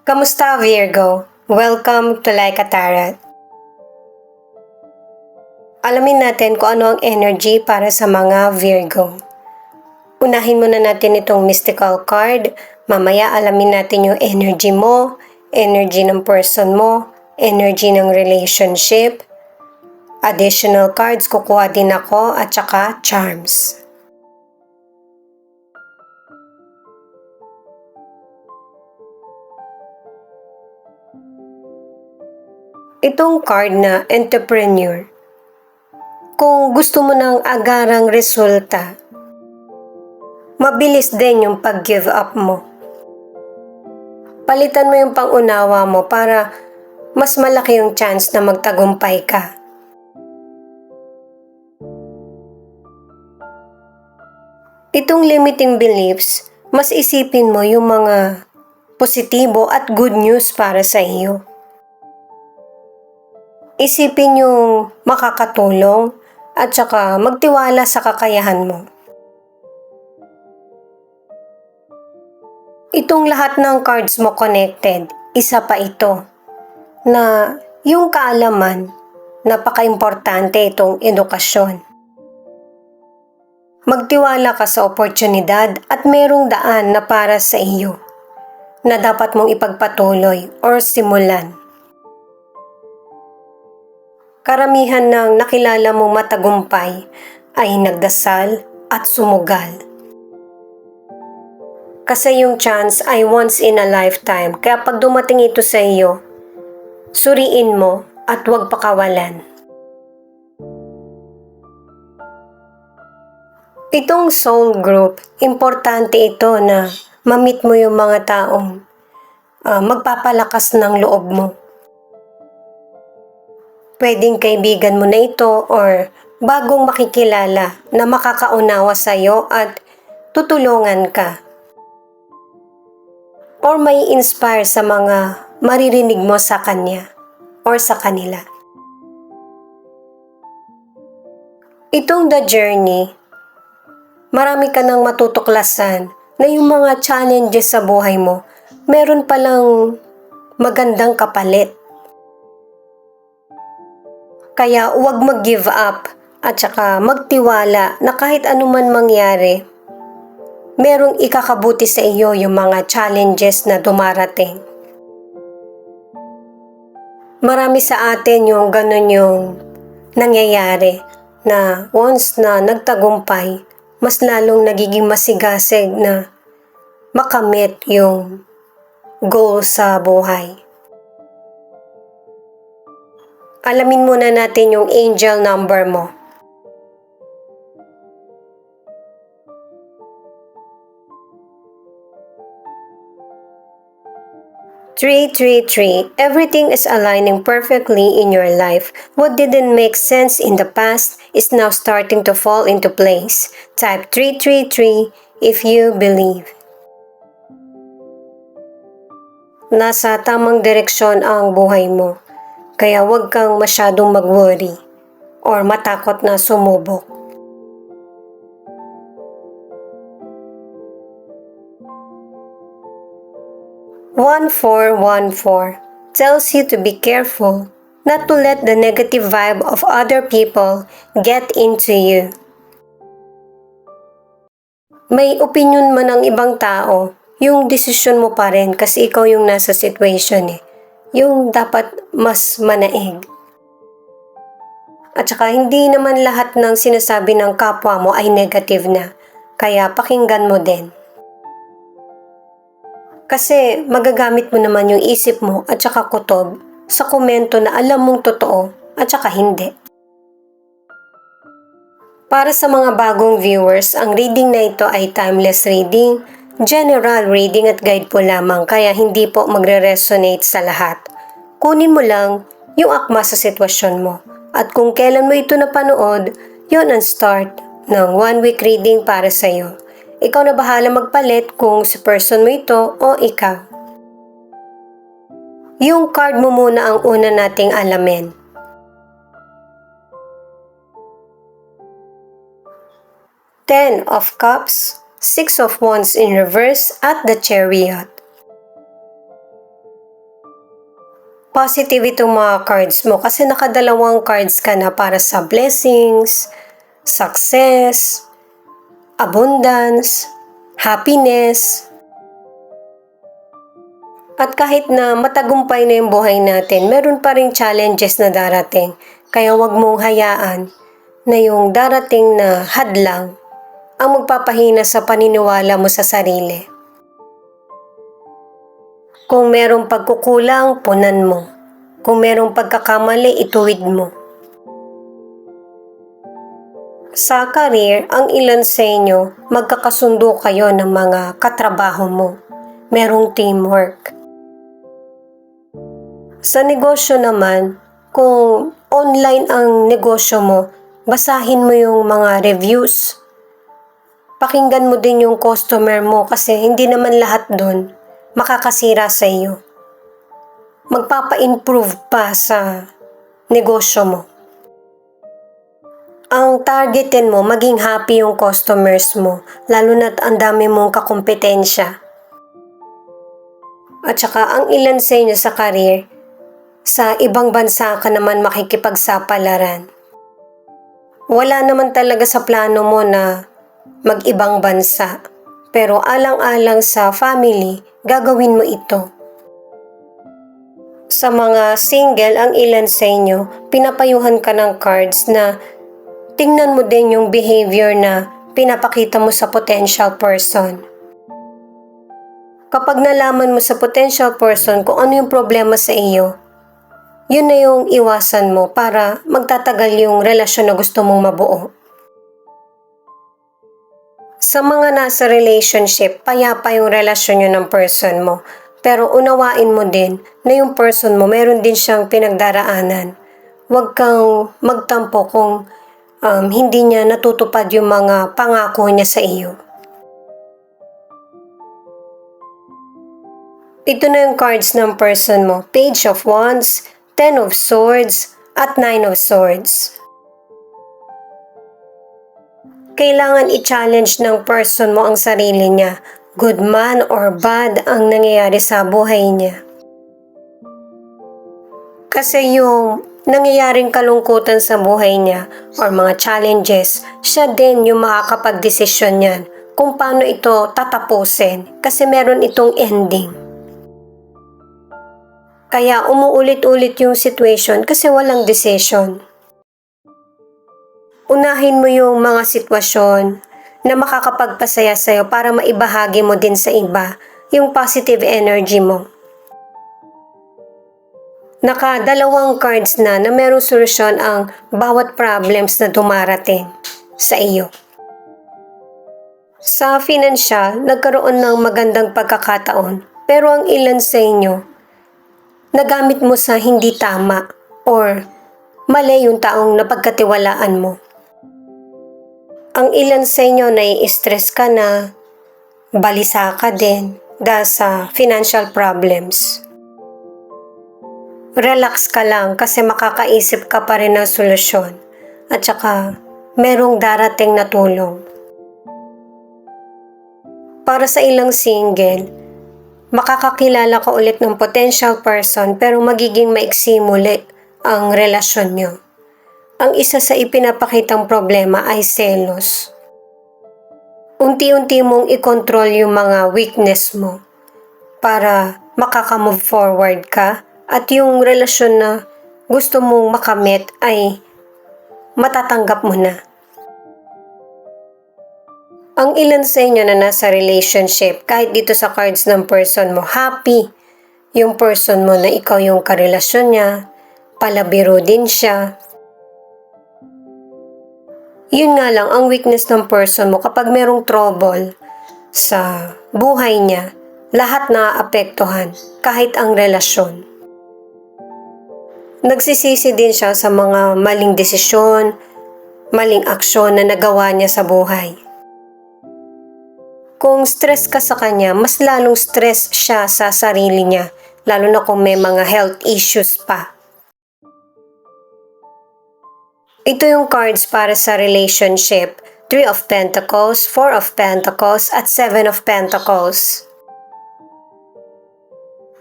Kamusta Virgo? Welcome to Like a Tarot. Alamin natin kung ano ang energy para sa mga Virgo. Unahin muna natin itong mystical card. Mamaya alamin natin yung energy mo, energy ng person mo, energy ng relationship. Additional cards kukuha din ako at saka charms. Itong card na entrepreneur. Kung gusto mo ng agarang resulta, mabilis din yung pag-give up mo. Palitan mo yung pangunawa mo para mas malaki yung chance na magtagumpay ka. Itong limiting beliefs, mas isipin mo yung mga positibo at good news para sa iyo. Isipin yung makakatulong at saka magtiwala sa kakayahan mo. Itong lahat ng cards mo connected, isa pa ito na yung kaalaman, napaka-importante itong edukasyon. Magtiwala ka sa oportunidad at merong daan na para sa iyo na dapat mong ipagpatuloy or simulan. Karamihan ng nakilala mong matagumpay ay nagdasal at sumugal. Kasi yung chance ay once in a lifetime, kaya pag dumating ito sa iyo, suriin mo at huwag pakawalan. Itong soul group, importante ito na ma-meet mo yung mga taong magpapalakas ng loob mo. Pwedeng kaibigan mo na ito or bagong makikilala na makakaunawa sa iyo at tutulungan ka. Or may inspire sa mga maririnig mo sa kanya or sa kanila. Itong The Journey, marami ka nang matutuklasan na yung mga challenges sa buhay mo, meron palang magandang kapalit. Kaya huwag mag-give up at saka magtiwala na kahit anuman mangyari, merong ikakabuti sa iyo yung mga challenges na dumarating. Marami sa atin yung ganun yung nangyayari na once na nagtagumpay, mas lalong nagiging masigasig na makamit yung goal sa buhay. Alamin muna natin yung angel number mo. Three, 3, 3. Everything is aligning perfectly in your life. What didn't make sense in the past is now starting to fall into place. Type 333 if you believe. Nasa tamang direksyon ang buhay mo. Kaya huwag kang masyadong mag-worry or matakot na sumubok. One, 4, 1, 4 tells you to be careful not to let the negative vibe of other people get into you. May opinion man ang ibang tao, yung desisyon mo pa rin kasi ikaw yung nasa situation eh. Yung dapat mas manaig. At saka hindi naman lahat ng sinasabi ng kapwa mo ay negative na, kaya pakinggan mo din. Kasi magagamit mo naman yung isip mo at saka kutob sa komento na alam mong totoo at saka hindi. Para sa mga bagong viewers, ang reading na ito ay timeless reading, general reading at guide po lamang kaya hindi po magre-resonate sa lahat. Kunin mo lang yung akma sa sitwasyon mo at kung kailan mo ito napanood, yun ang start ng 1 week reading para sa iyo. Ikaw na bahala magpalit kung si person mo ito o ikaw. Yung card mo muna ang una nating alamin. Ten of Cups, 6 of Wands in reverse at the Chariot. Positive itong mga cards mo kasi nakadalawang cards ka na para sa blessings, success, abundance, happiness. At kahit na matagumpay na yung buhay natin, meron pa ring challenges na darating. Kaya wag mong hayaan na yung darating na hadlang ang magpapahina sa paniniwala mo sa sarili. Kung merong pagkukulang, punan mo. Kung merong pagkakamali, ituwid mo. Sa career, ang ilan sa inyo, magkakasundo kayo ng mga katrabaho mo. Merong teamwork. Sa negosyo naman, kung online ang negosyo mo, basahin mo yung mga reviews. Pakinggan mo din yung customer mo kasi hindi naman lahat doon makakasira sa iyo. Magpapa-improve pa sa negosyo mo. Ang targetin mo, maging happy yung customers mo, lalo na't ang dami mong kakumpetensya. At saka ang ilan sa inyo sa career, sa ibang bansa ka naman makikipagsapalaran. Wala naman talaga sa plano mo na mag-ibang bansa, pero alang-alang sa family, gagawin mo ito. Sa mga single, ang ilan sa inyo, pinapayuhan ka ng cards na tingnan mo din yung behavior na pinapakita mo sa potential person. Kapag nalaman mo sa potential person kung ano yung problema sa iyo, yun na yung iwasan mo para magtatagal yung relasyon na gusto mong mabuo. Sa mga nasa relationship, payapa yung relasyon nyo ng person mo. Pero unawain mo din na yung person mo, meron din siyang pinagdaraanan. Huwag kang magtampo kung hindi niya natutupad yung mga pangako niya sa iyo. Ito na yung cards ng person mo. Page of Wands, Ten of Swords, at Nine of Swords. Kailangan i-challenge ng person mo ang sarili niya. Good man or bad ang nangyayari sa buhay niya. Kasi yung nangyayaring kalungkutan sa buhay niya or mga challenges, siya din yung makakapag-desisyon niyan kung paano ito tatapusin kasi meron itong ending. Kaya umuulit-ulit yung situation kasi walang decision. Unahin mo yung mga sitwasyon na makakapagpasaya sa'yo para maibahagi mo din sa iba yung positive energy mo. Nakadalawang cards na merong solusyon ang bawat problems na dumarating sa iyo. Sa financial, nagkaroon ng magandang pagkakataon pero ang ilan sa inyo nagamit mo sa hindi tama or mali yung taong napagkatiwalaan mo. Ang ilan sa inyo nai-stress ka na, balisa ka din dahil sa financial problems. Relax ka lang kasi makakaisip ka pa rin ng solusyon at saka merong darating na tulong. Para sa ilang single, makakakilala ka ulit ng potential person pero magiging maiksi muli ang relasyon nyo. Ang isa sa ipinapakitang problema ay selos. Unti-unti mong i-control yung mga weakness mo para makaka-move forward ka at yung relasyon na gusto mong makamit ay matatanggap mo na. Ang ilan sa inyo na nasa relationship, kahit dito sa cards ng person mo, happy yung person mo na ikaw yung karelasyon niya, palabiro din siya. Yun nga lang, ang weakness ng person mo, kapag merong trouble sa buhay niya, lahat naaapektuhan, kahit ang relasyon. Nagsisisi din siya sa mga maling desisyon, maling aksyon na nagawa niya sa buhay. Kung stress ka sa kanya, mas lalong stress siya sa sarili niya, lalo na kung may mga health issues pa. Ito yung cards para sa relationship, 3 of Pentacles, 4 of Pentacles, at 7 of Pentacles.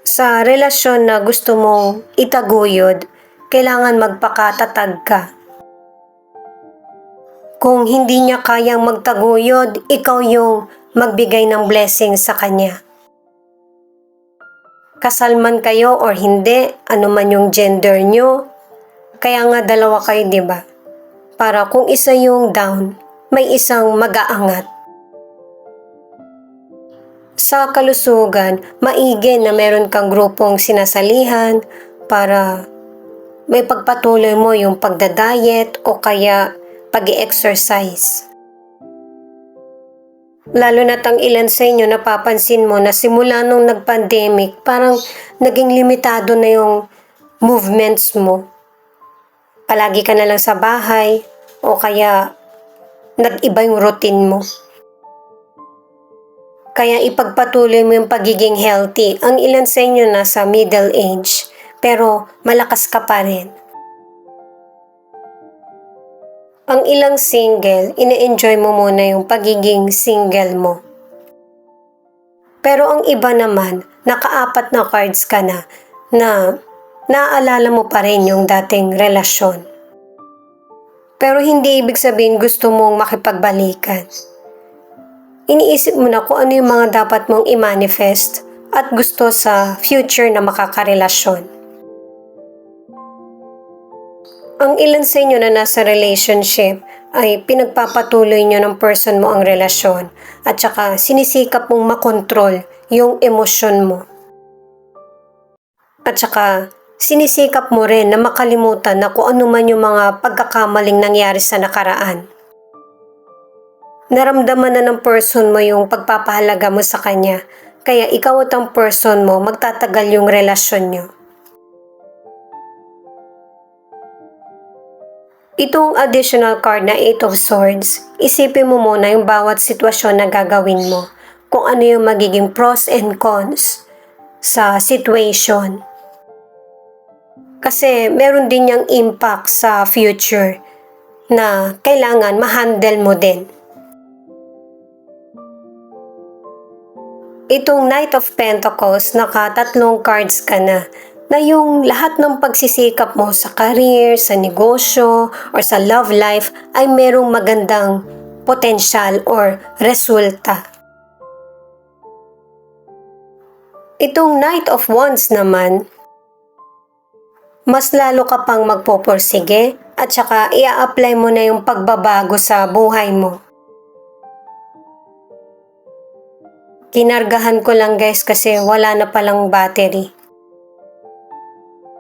Sa relasyon na gusto mong itaguyod, kailangan magpakatatag ka. Kung hindi niya kayang magtaguyod, ikaw yung magbigay ng blessing sa kanya. Kasal man kayo or hindi, ano man yung gender nyo, kaya nga dalawa kayo, di ba? Para kung isa yung down, may isang mag-aangat. Sa kalusugan, maigi na meron kang grupong sinasalihan para may pagpatuloy mo yung pagdadiet o kaya pag-exercise. Lalo na't ang ilan sa inyo napapansin mo na simula nung nag-pandemic, parang naging limitado na yung movements mo. Palagi ka na lang sa bahay o kaya nag-iba yung routine mo. Kaya ipagpatuloy mo yung pagiging healthy. Ang ilan sa inyo nasa middle age, pero malakas ka pa rin. Ang ilang single, ine-enjoy mo muna yung pagiging single mo. Pero ang iba naman, nakaapat na cards ka na naaalala mo pa rin yung dating relasyon. Pero hindi ibig sabihin gusto mong makipagbalikan. Iniisip mo na kung ano yung mga dapat mong i-manifest at gusto sa future na makakarelasyon. Ang ilan sa inyo na nasa relationship ay pinagpapatuloy nyo ng person mo ang relasyon at saka sinisikap mong makontrol yung emosyon mo. At saka sinisikap mo rin na makalimutan na kung ano man yung mga pagkakamaling nangyari sa nakaraan. Naramdaman na ng person mo yung pagpapahalaga mo sa kanya, kaya ikaw at ang person mo magtatagal yung relasyon nyo. Itong additional card na 8 of Swords, isipin mo muna yung bawat sitwasyon na gagawin mo, kung ano yung magiging pros and cons sa situation. Kasi meron din yung impact sa future na kailangan ma-handle mo din. Itong Knight of Pentacles, naka-3 cards ka na yung lahat ng pagsisikap mo sa career, sa negosyo, or sa love life ay merong magandang potensyal or resulta. Itong Knight of Wands naman, mas lalo ka pang magpoporsige at saka i-apply mo na yung pagbabago sa buhay mo. Kinargahan ko lang guys kasi wala na palang battery.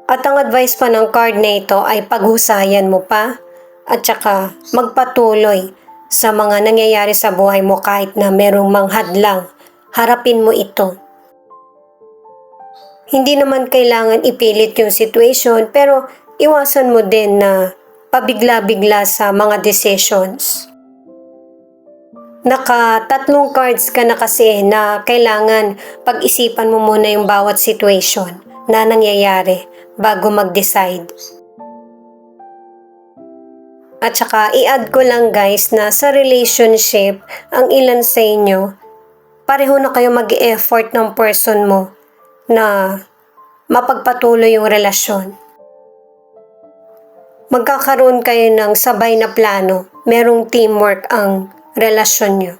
At ang advice pa ng card na ito ay paghusayan mo pa at saka magpatuloy sa mga nangyayari sa buhay mo kahit na merong manghadlang. Harapin mo ito. Hindi naman kailangan ipilit yung situation pero iwasan mo din na pabigla-bigla sa mga decisions. Naka-3 cards ka na kasi na kailangan pag-isipan mo muna yung bawat situation na nangyayari bago mag-decide. At saka i-add ko lang guys na sa relationship, ang ilan sa inyo, pareho na kayo mag-e-effort ng person mo na mapagpatuloy yung relasyon. Magkakaroon kayo ng sabay na plano, merong teamwork ang relasyon nyo.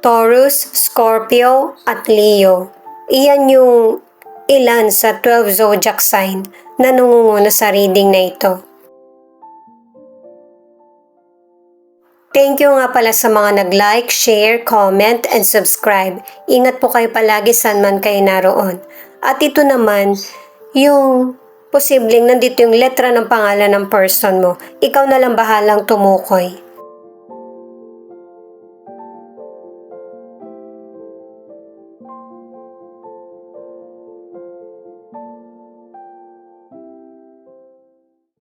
Taurus, Scorpio, at Leo. Iyan yung ilan sa 12 zodiac sign na nangunguna sa reading na ito. Thank you nga pala sa mga nag-like, share, comment, and subscribe. Ingat po kayo palagi saan man kayo naroon. At ito naman, yung posibleng nandito yung letra ng pangalan ng person mo. Ikaw na lang bahalang tumukoy.